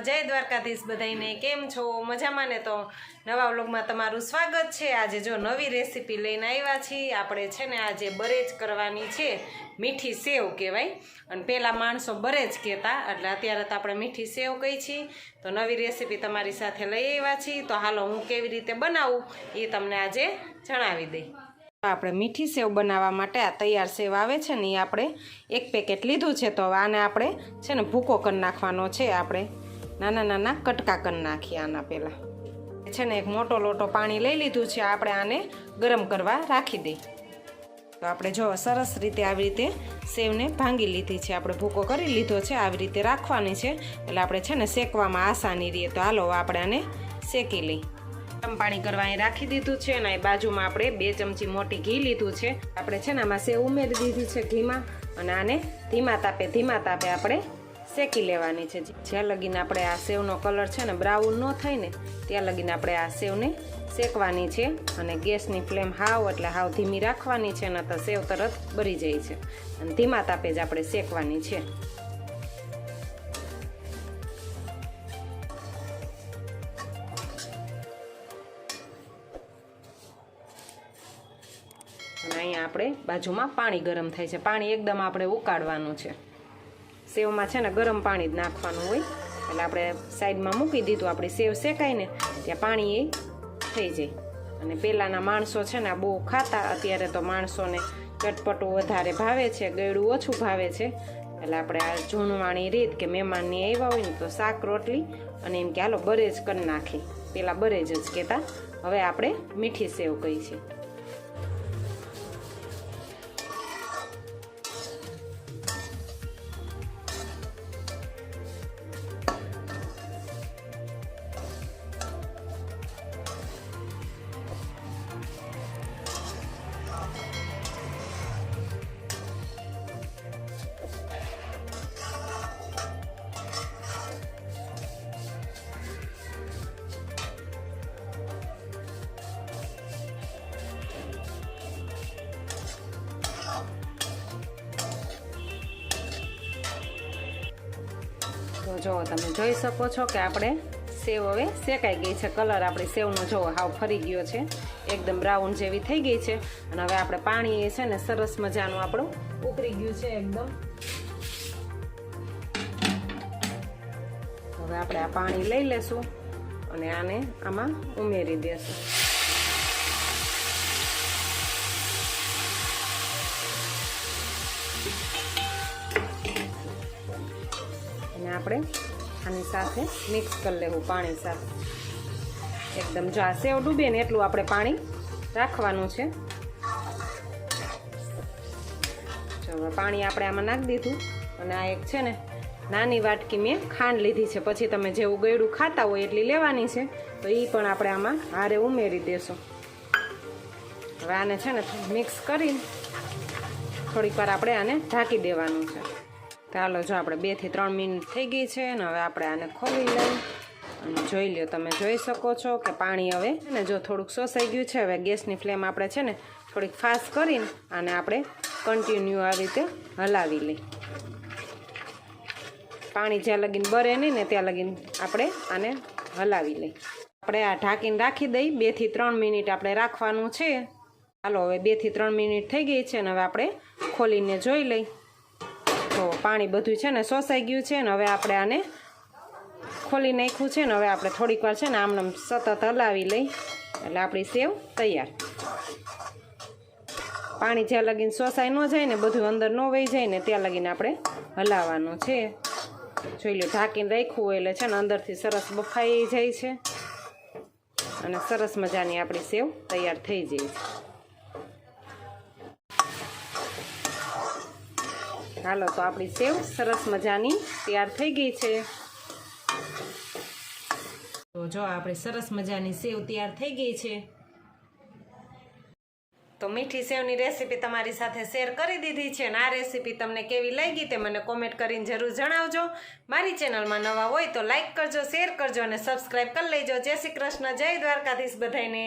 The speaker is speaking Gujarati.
जय द्वारकाधीश बधाईने केम छो मजामां ने। तो नवा व्लॉगमां तमारुं स्वागत छे। आज जो नवी रेसिपी लईने आव्या छीए आपणे छे ने आज बरेज करवानी छे। मीठी सेव कहेवाय अने पेला माणसो बरेज कहेता એટલે અત્યારે તો આપણે મીઠી સેવ કહી છી। તો નવી રેસિપી તમારી સાથે લઈ આવ્યા છીએ। તો હાલો હું કેવી રીતે બનાવું એ તમને આજે જણાવી દઈ। આપણે મીઠી સેવ બનાવવા માટે આ તૈયાર સેવ આવે છે ને એ આપણે એક પેકેટ લીધું છે। તો આને આપણે છે ને ભૂકો કરી નાખવાનો છે। આપણે નાના નાના કટકા કરી નાખીએ। આના પહેલાં છે ને એક મોટો લોટો પાણી લઈ લીધું છે। આપણે આને ગરમ કરવા રાખી દઈ। તો આપણે જો સરસ રીતે આવી રીતે સેવને ભાંગી લીધી છે। આપણે ભૂકો કરી લીધો છે। આવી રીતે રાખવાની છે એટલે આપણે છે ને શેકવામાં આસાની રહે। તો હાલો આપણે આને શેકી લઈ। ગરમ પાણી કરવા અહીં રાખી દીધું છે અને બાજુમાં આપણે 2 ચમચી મોટી ઘી લીધું છે। આપણે છે ને આમાં સેવ ઉમેરી દીધી છે ઘીમાં અને આને ધીમા તાપે આપણે શેકી લેવાની છે। જ્યાં લગીને આપણે આ સેવનો કલર છે ને બ્રાઉન ન થાય ને ત્યાં લગીને આપણે આ સેવને શેકવાની છે। અને ગેસની ફ્લેમ હાવ એટલે હાવ ધીમી રાખવાની છે ને તો સેવ તરત બળી જાય છે અને ધીમા તાપે જ આપણે શેકવાની છે। અને અહીંયા આપણે બાજુમાં પાણી ગરમ થાય છે। પાણી એકદમ આપણે ઉકાળવાનું છે। સેવમાં છે ને ગરમ પાણી જ નાખવાનું હોય એટલે આપણે સાઈડમાં મૂકી દીધું। આપણી સેવ શેકાય ને ત્યાં પાણી એ થઈ જાય। અને પહેલાંના માણસો છે ને આ બહુ ખાતા, અત્યારે તો માણસોને ચટપટું વધારે ભાવે છે, ગળ્યું ઓછું ભાવે છે। એટલે આપણે આ જૂનવાણી રીત કે મહેમાનની આવ્યા હોય ને તો શાક રોટલી અને એમ કે હાલો બરેજ કરી નાખી। પહેલાં બરેજ જ કહેતા, હવે આપણે મીઠી સેવ કહી છે। તો જો તમે જોઈ શકો છો કે આપણે સેવ હવે શેકાઈ ગઈ છે। કલર આપણી સેવનો જો હાવ ફરી ગયો છે, એકદમ બ્રાઉન જેવી થઈ ગઈ છે। અને હવે આપણે પાણી એ છે ને સરસ મજાનું આપણું ઉકળી ગયું છે એકદમ। હવે આપણે આ પાણી લઈ લેશું અને આને આમાં ઉમેરી દેશું। આપણે આની સાથે મિક્સ કરી લેવું પાણી સાથે એકદમ। જો આ સેવ ડૂબે ને એટલું આપણે પાણી રાખવાનું છે। જો પાણી આપણે આમાં નાખી દીધું અને આ એક છે ને નાની વાટકી મેં ખાંડ લીધી છે। પછી તમે જેવું ગળ્યું ખાતા હોય એટલી લેવાની છે। તો એ પણ આપણે આમાં હારે ઉમેરી દેશું। હવે આને છે ને મિક્સ કરીને થોડીક વાર આપણે આને ઢાંકી દેવાનું છે। ચાલો જો આપણે 2 થી 3 મિનિટ થઈ ગઈ છે અને હવે આપણે આને ખોલી લઈ અને જોઈ લ્યો। તમે જોઈ શકો છો કે પાણી હવે ને જો થોડુંક શોષાઈ ગયું છે। હવે ગેસની ફ્લેમ આપણે છે ને થોડીક ફાસ્ટ કરીને આને આપણે કન્ટિન્યુ આવી રીતે હલાવી લઈ। પાણી જ્યાં લગીને બરે નહીં ને ત્યાં લગીને આપણે આને હલાવી લઈ। આપણે આ ઢાંકીને રાખી દઈ 2 થી 3 મિનિટ આપણે રાખવાનું છે। ચાલો હવે 2 થી 3 મિનિટ થઈ ગઈ છે અને હવે આપણે ખોલીને જોઈ લઈ। તો પાણી બધું છે ને શોષાઈ ગયું છે ને હવે આપણે આને ખોલી નાખ્યું છે ને હવે આપણે થોડીક વાર છે ને આમ સતત હલાવી લઈ એટલે આપણી સેવ તૈયાર। પાણી જ્યાં લગીને શોષાઈ ન જાય ને બધું અંદર ન વહી જાય ને ત્યાં લગીને આપણે હલાવવાનું છે। જોઈ લો ઢાંકીને રાખ્યું હોય એટલે છે ને અંદરથી સરસ બફાઈ જાય છે અને સરસ મજાની આપણી સેવ તૈયાર થઈ જાય છે। હાલો તો આપણી સેવ સરસ મજાની તૈયાર થઈ ગઈ છે। તો જો આપણી સરસ મજાની સેવ તૈયાર થઈ ગઈ છે। તો મીઠી સેવની રેસીપી તમારી સાથે શેર કરી દીધી છે અને આ રેસીપી તમને કેવી લાગી તે મને કોમેન્ટ કરીને જરૂર જણાવજો। મારી ચેનલમાં નવા હોય તો લાઈક કરજો, શેર કરજો અને સબસ્ક્રાઈબ કરી લેજો। જય શ્રી કૃષ્ણ, જય દ્વારકાધીશ બધાને।